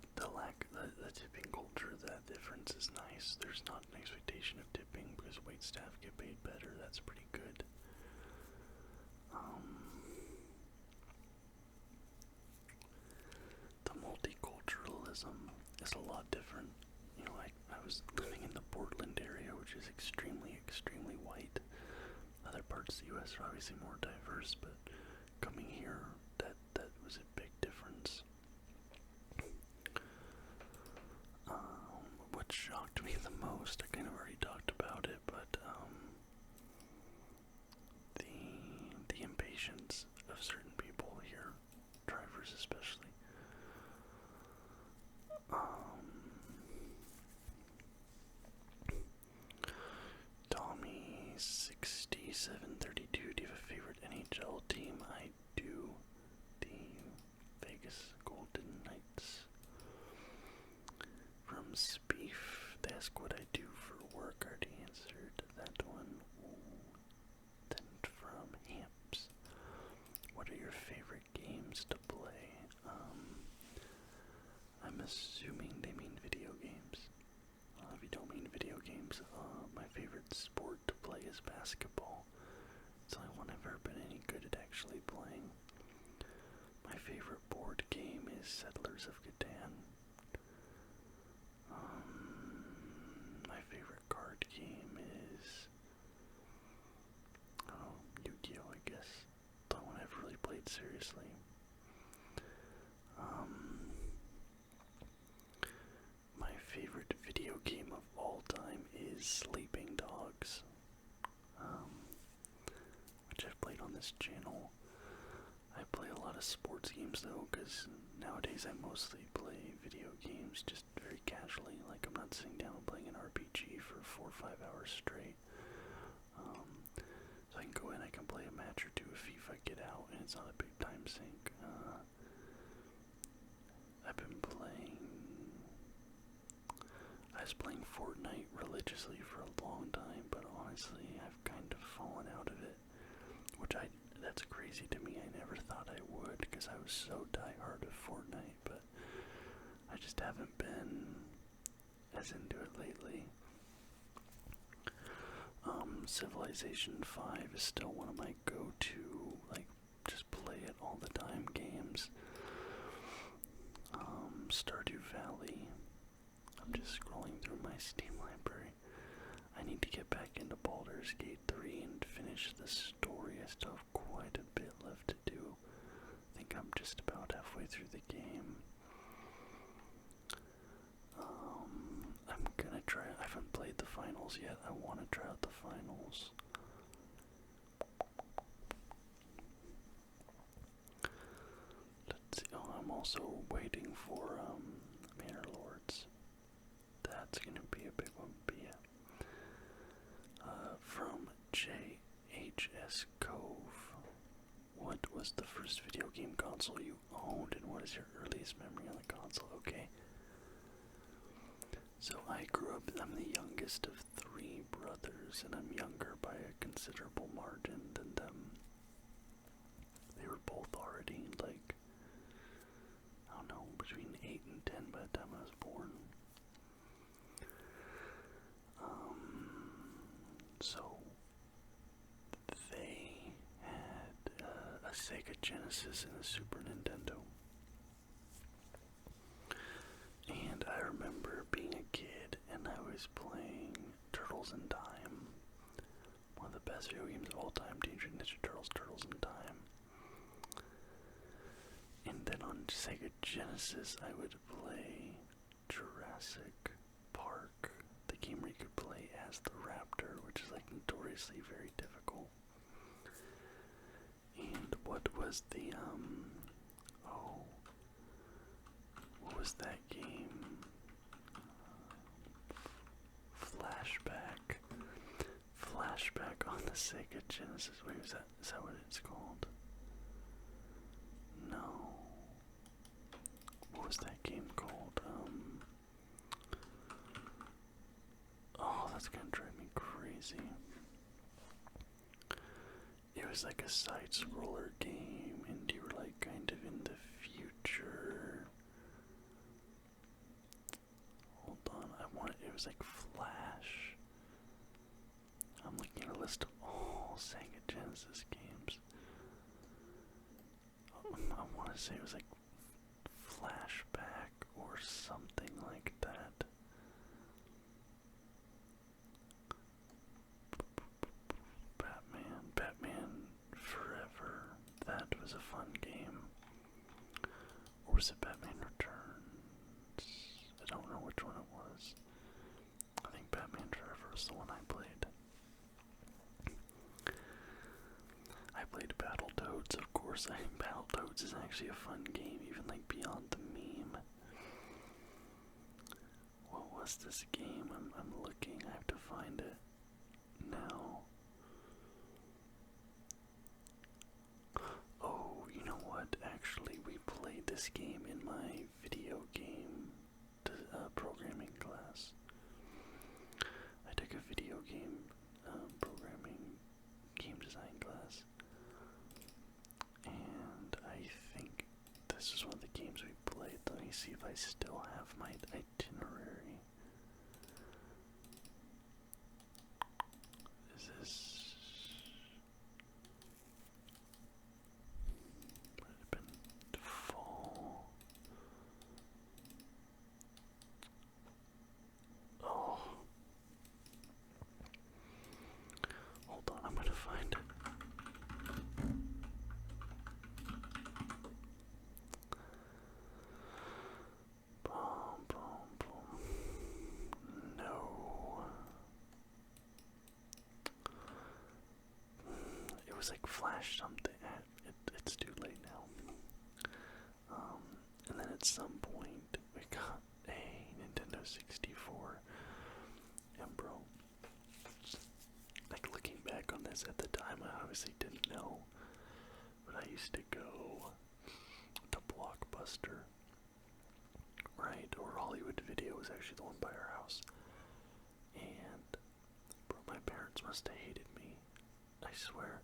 tipping culture, that difference is nice. There's not an expectation of tipping because waitstaff get paid better. That's pretty good. The multiculturalism is a lot different. I was living in the Portland area, which is extremely, extremely white. Other parts of the U.S. are obviously more diverse, but coming here, that was a big difference. What shocked me the most, I kind of already talked about it, but the impatience of certain people here, drivers especially. Tommy6732, do you have a favorite NHL team? I do. The Vegas Golden Knights. games. My favorite sport to play is basketball. It's the only one I've ever been any good at actually playing. My favorite board game is Settlers of Catan. My favorite card game is, Yu-Gi-Oh, I guess. The one I've really played seriously. My favorite video game of all time is Sleeping Dogs, which I've played on this channel. I play a lot of sports games though, because nowadays I mostly play video games just very casually. Like, I'm not sitting down and playing an RPG for 4 or 5 hours straight. So I can go in, I can play a match or two of FIFA, get out, and it's not a big time sink. I was playing Fortnite religiously for a long time, but honestly, I've kind of fallen out of it. That's crazy to me. I never thought I would, because I was so diehard of Fortnite, but I just haven't been as into it lately. Civilization 5 is still one of my go-to, like, just play it all the time games. Stardew Valley. I'm just scrolling through my Steam library. I need to get back into Baldur's Gate 3 and finish the story. I still have quite a bit left to do. I think I'm just about halfway through the game. I'm gonna try. I haven't played the finals yet. I want to try out the finals. Let's see. Oh, I'm also waiting for Manor Lords. That's gonna be a big one. But yeah. From JHS Cove. What was the first video game console you owned, and what is your earliest memory on the console? Okay. So I grew up, I'm the youngest of 3 brothers, and I'm younger by a considerable margin than them. They were both already, like, I don't know, between 8 and 10 by the time I was born. So they had a Sega Genesis and a Super Nintendo. And I remember being a kid and I was playing Turtles in Time. One of the best video games of all time, Teenage Mutant Ninja Turtles, Turtles in Time. And then on Sega Genesis I would play Jurassic Park, the game where you could play as the raptor, which is like notoriously very difficult. And what was the, what was that game? Flashback on the Sega Genesis. Wait, is that what it's called? No. What was that game called? Oh, that's gonna drive me crazy. It was like a side-scroller game, and you were like kind of in the future. Hold on, it was like Flash. I'm looking at a list of all Sega Genesis games. I want to say it was like Flashback or something like that. Batman Forever. That was a fun game. Or was it Batman Returns? I don't know which one it was. I think Batman Forever was the one I played. I played Battletoads, of course. I think Battletoads is actually a fun game, even like beyond the meme. What was this game? I'm looking. I have to find it now. Oh, you know what? Actually, we played this game in my video game programming class. I took a video game programming game design class. And I think this is one of the games we played. Let me see if I still have my itinerary. was like Flash something. It's too late now. And then at some point we got a Nintendo 64. And bro, like looking back on this at the time, I obviously didn't know, but I used to go to Blockbuster, right? Or Hollywood Video was actually the one by our house. And bro, my parents must have hated me. I swear.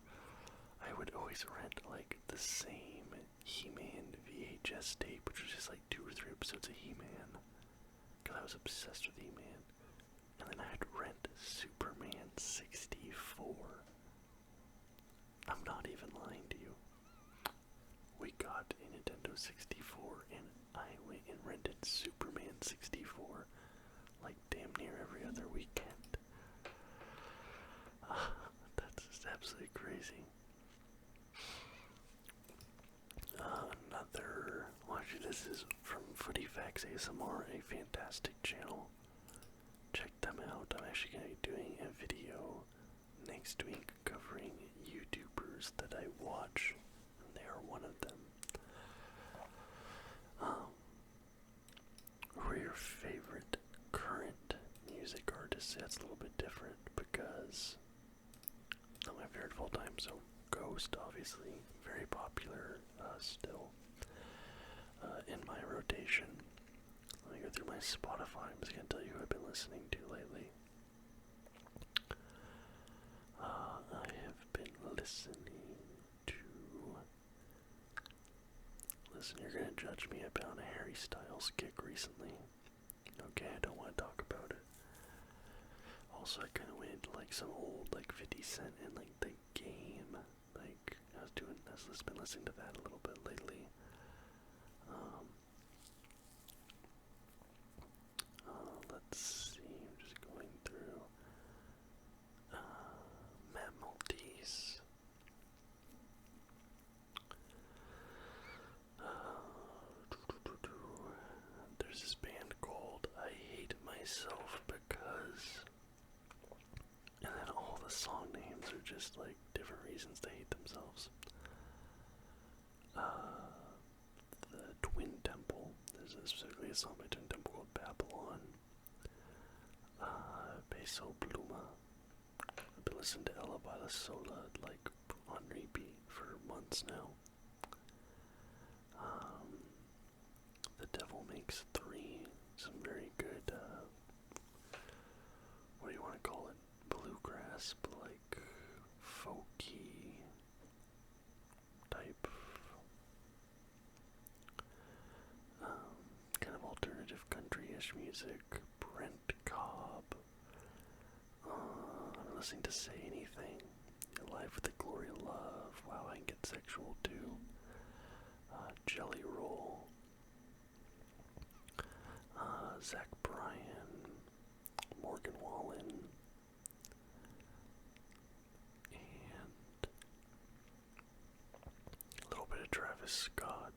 I would always rent like the same He-Man VHS tape, which was just like 2 or 3 episodes of He-Man, because I was obsessed with He-Man. And then I'd rent Superman 64. I'm not even lying to you. We got a Nintendo 64 and I went and rented Superman 64 like damn near every other weekend. That's just absolutely crazy. Actually, this is from Footy Facts ASMR, a fantastic channel. Check them out. I'm actually going to be doing a video next week covering YouTubers that I watch, and they are one of them. Who are your favorite current music artists? That's a little bit different because not my favorite of all time, so Ghost, obviously, very popular still. In my rotation, let me go through my Spotify. I'm just going to tell you who I've been listening to lately. I have been listening to... Listen, you're going to judge me about a Harry Styles kick recently. Okay, I don't want to talk about it. Also, I kind of went into like some old like 50 Cent and like The Game. Like, I've just been listening to that a little bit lately. Let's see, I'm just going through Matt Maltese. There's this band called I Hate Myself Because, and then all the song names are just like different reasons they hate themselves. The Twin Temple, there's specifically a song by Twin Temple called Babylon. Peso Pluma. I've been listening to Ella by La Sola like on repeat for months now. The Devil Makes Three, some very good, what do you want to call it? Bluegrass, but like folky type, kind of alternative country-ish music. Brent Cobb. I'm listening to Say Anything. Your Life with the Glory of Love. Wow, I can get sexual too. Jelly Roll. Zach Bryan. Morgan Wallen. And a little bit of Travis Scott.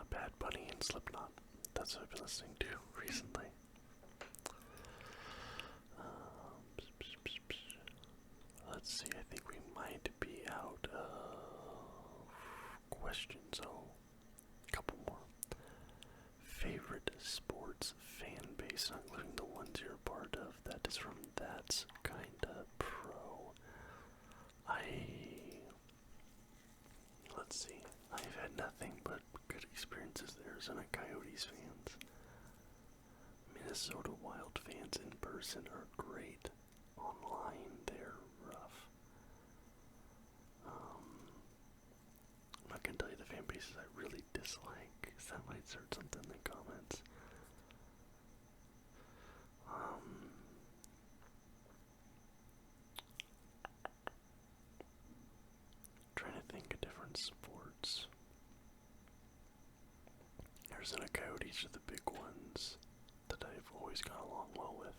Bad Bunny and Slipknot. That's what I've been listening to recently. Let's see, I think we might be out of questions. So, a couple more. Favorite sports fan base, not including the ones you're a part of. That is from That's Kinda Pro. Let's see, I've had nothing but good experiences there. Arizona Coyotes fans. Minnesota Wild fans in person are great. Online, they're rough. I'm not gonna tell you the fan bases I really dislike, because that might start something in the comments. Trying to think of different sports. Arizona Coyotes are the big ones that I've always got along well with.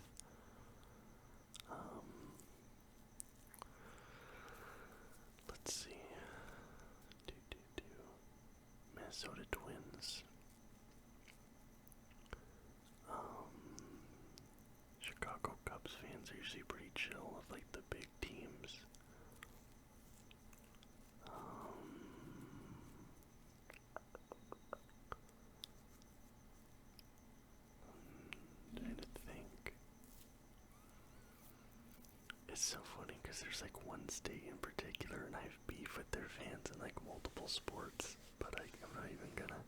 Let's see. Minnesota Twins. It's so funny because there's like one state in particular, and I have beef with their fans in like multiple sports, but I'm not even gonna.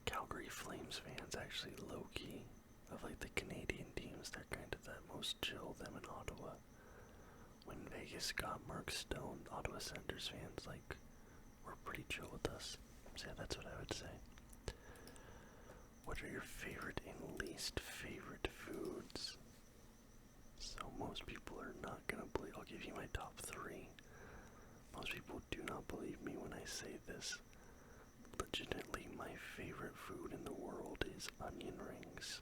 Calgary Flames fans actually low-key of like the Canadian teams. They're kind of the most chill. Them in Ottawa. When Vegas got Mark Stone, Ottawa Senators fans like were pretty chill with us. So yeah, that's what I would say. What are your favorite and least favorite foods? So most people are not gonna believe. I'll give you my top 3. Most people do not believe me when I say this. Legitimately, my favorite food in the world is onion rings.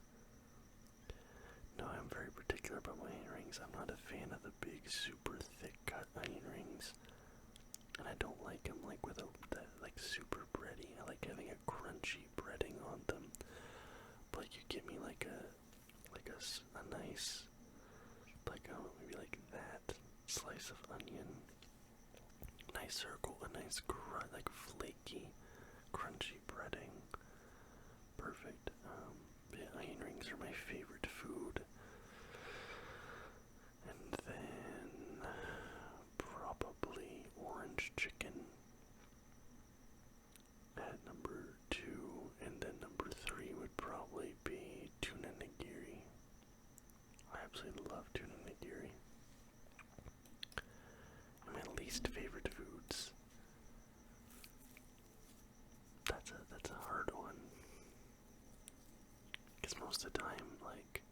No, I'm very particular about my onion rings. I'm not a fan of the big, super thick cut onion rings, and I don't like them like with that like super bready. I like having a crunchy breading on them. But you give me like a nice, like maybe like that slice of onion, nice circle, a nice like flaky, crunchy breading. Perfect. Yeah, onion rings are my favorite food. And then probably orange chicken at number 2, and then number 3 would probably be tuna nigiri. I absolutely love tuna nigiri. And my least favorite foods. That's a hard one. Because most of the time, like,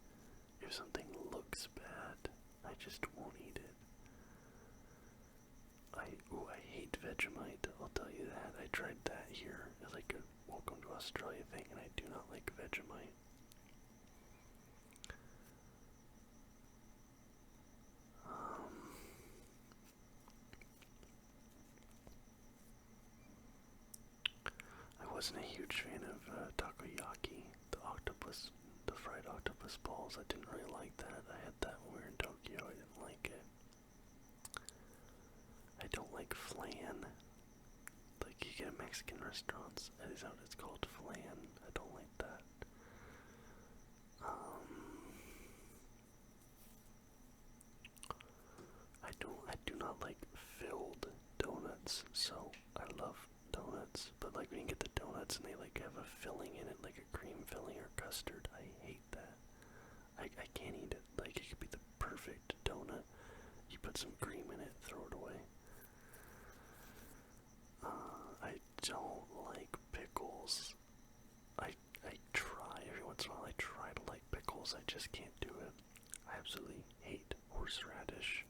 if something looks bad, I just won't eat it. I hate Vegemite, I'll tell you that. I tried that here as like a welcome to Australia thing, and I do not like Vegemite. I wasn't a huge fan of takoyaki, the fried octopus balls. I didn't really like that. I had that when we were in Tokyo. I didn't like it. I don't like flan. Like you get at Mexican restaurants. That is what it's called, flan. I don't like that. I do not like filled donuts. So I love donuts, but like when you get the donuts and they like have a filling in it, like a cream filling or custard, I hate that. I can't eat it. Like it could be the perfect donut. You put some cream in it, throw it away. I don't like pickles. I try every once in a while. I try to like pickles. I just can't do it. I absolutely hate horseradish.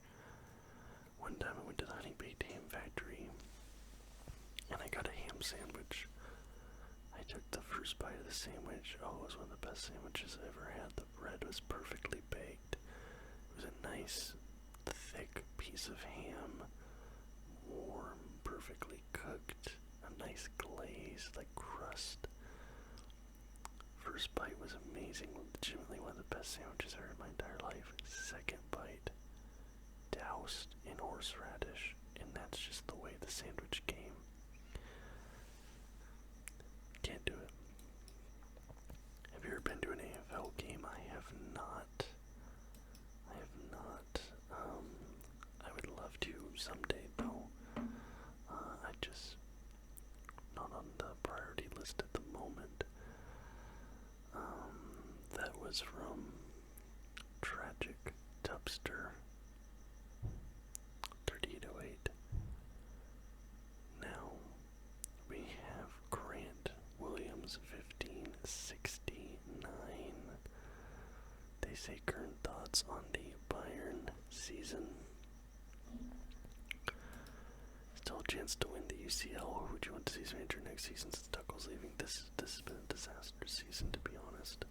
One time I went to the Honey Baked Ham Factory and I got a ham sandwich. I took the first bite of the sandwich. Oh, it was one of the best sandwiches I ever had. The bread was perfectly baked. It was a nice, thick piece of ham, warm, perfectly cooked, a nice glaze, like crust. First bite was amazing, legitimately one of the best sandwiches I've ever had in my entire life. Second bite, doused in horseradish, and that's just the way the sandwich came. Can't do it. Have you ever been to an AFL game? I have not. I would love to someday, though. I just not on the priority list at the moment. That was from Tragic Tubster 3808. Now we have Grant Williams 1569. They say current thoughts on the Bayern season. Still a chance to win the UCL. Who would you want to see as manager next season since Tuchel's leaving? This has been a disastrous season, to be honest.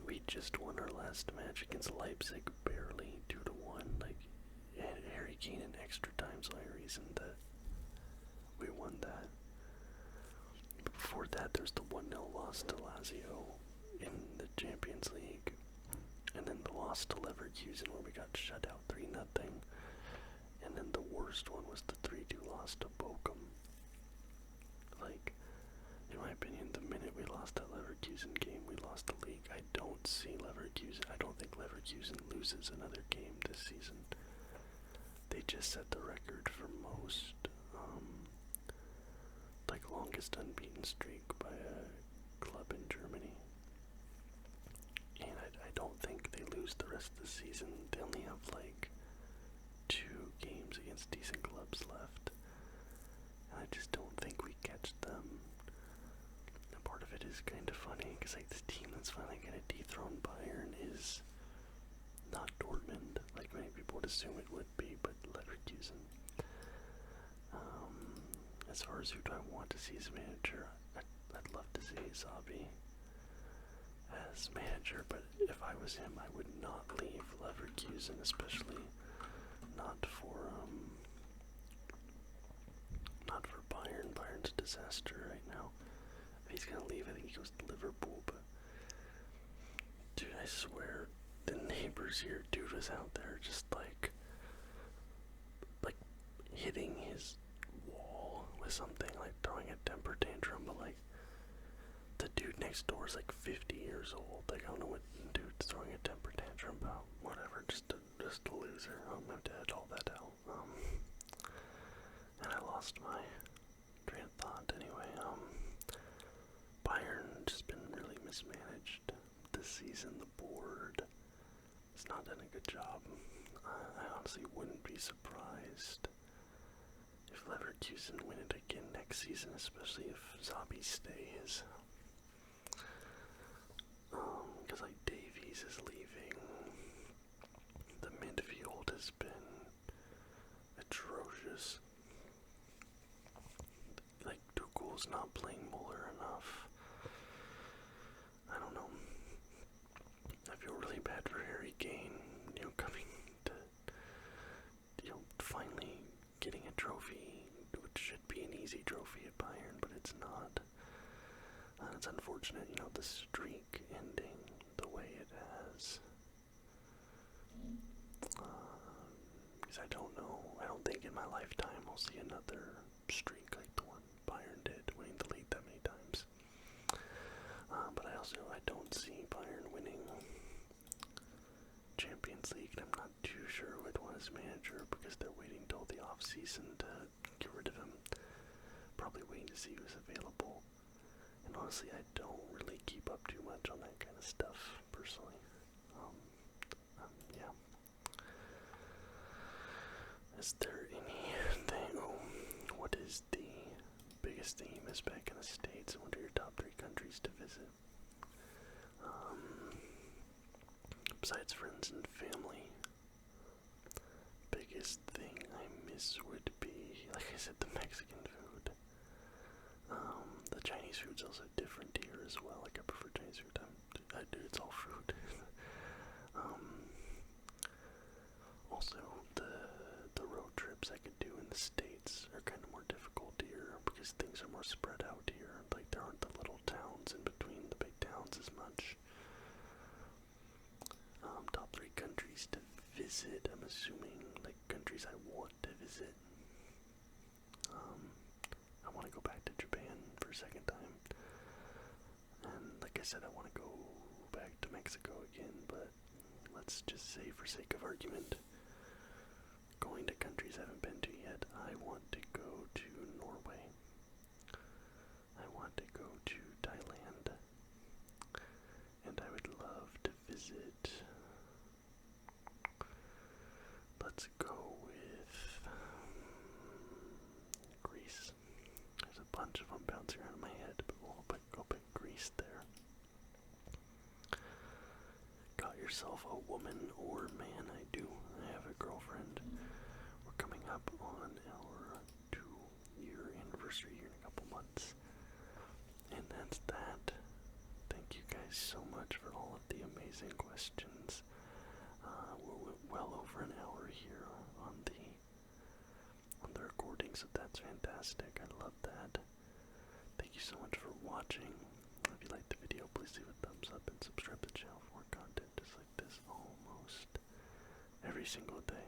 We just won our last match against Leipzig, barely 2-1. Like, Harry Kane in extra time's the only reason that we won that. Before that, there's the 1-0 loss to Lazio in the Champions League, and then the loss to Leverkusen where we got shut out 3-0. And then the worst one was the 3-2 loss to Bochum. Leverkusen game, we lost the league. I don't think Leverkusen loses another game this season. They just set the record for most, longest unbeaten streak by a club in Germany. And I don't think they lose the rest of the season. They only have 2 games against decent clubs left. And I just don't think we catch them. And part of it is kind of funny, because this team that's finally going to dethrone Bayern is not Dortmund, like many people would assume it would be, but Leverkusen. As far as who do I want to see as manager, I'd love to see Xabi as manager, but if I was him, I would not leave Leverkusen, especially not for Bayern. Bayern's a disaster right now. If he's gonna leave, I think he goes to Liverpool, but dude, I swear, the neighbors here, dude was out there just hitting his wall with something, throwing a temper tantrum, but the dude next door is 50 years old. I don't know what dude's throwing a temper tantrum about. Whatever, just a loser. I'm gonna have to edit all that out. And I lost my train of thought. Anyway, Bayern just been really mismanaged this season. The board has not done a good job. I honestly wouldn't be surprised if Leverkusen win it again next season, especially if Xabi stays. Because Davies is leaving. The midfield has been atrocious. Tuchel's not playing Muller enough. I don't know. I feel really bad for Harry Kane, coming to, finally getting a trophy, which should be an easy trophy at Bayern, but it's not. It's unfortunate, the streak ending the way it has. Because I don't know, I don't think in my lifetime I'll see another streak like the one Bayern did, winning the league that many times. But I don't see Bayern winning Champions League, and I'm not too sure who I'd want as manager, because they're waiting till the off-season to get rid of him. Probably waiting to see who's available. And honestly, I don't really keep up too much on that kind of stuff, personally. Yeah. Is there anything? What is the biggest theme is back in the States? What are your top 3 countries to visit? Besides friends and family, biggest thing I miss would be, like I said, the Mexican food. The Chinese food's also different here as well. I prefer Chinese food. Dude, it's all food. Also, the road trips I could do in the States are kind of more difficult here, because things are more spread out here. There aren't the little towns in between the big towns as much. Top 3 countries to visit, I'm assuming, countries I want to visit. I want to go back to Japan for a second time. And like I said, I want to go back to Mexico again, but let's just say, for sake of argument, going to countries I haven't been to yet, I want to go to Norway. I want to go to Thailand. And I would love to visit. Let's go with Greece. There's a bunch of them bouncing around in my head, but we'll go pick Greece there. Got yourself a woman or man? I do. I have a girlfriend. We're coming up on our 2-year anniversary here in a couple months. And that's that. Thank you guys so much for all of the amazing questions. We're well over an hour here on the recording, so that's fantastic. I love that. Thank you so much for watching. If you liked the video, please leave a thumbs up and subscribe to the channel for more content just like this almost every single day.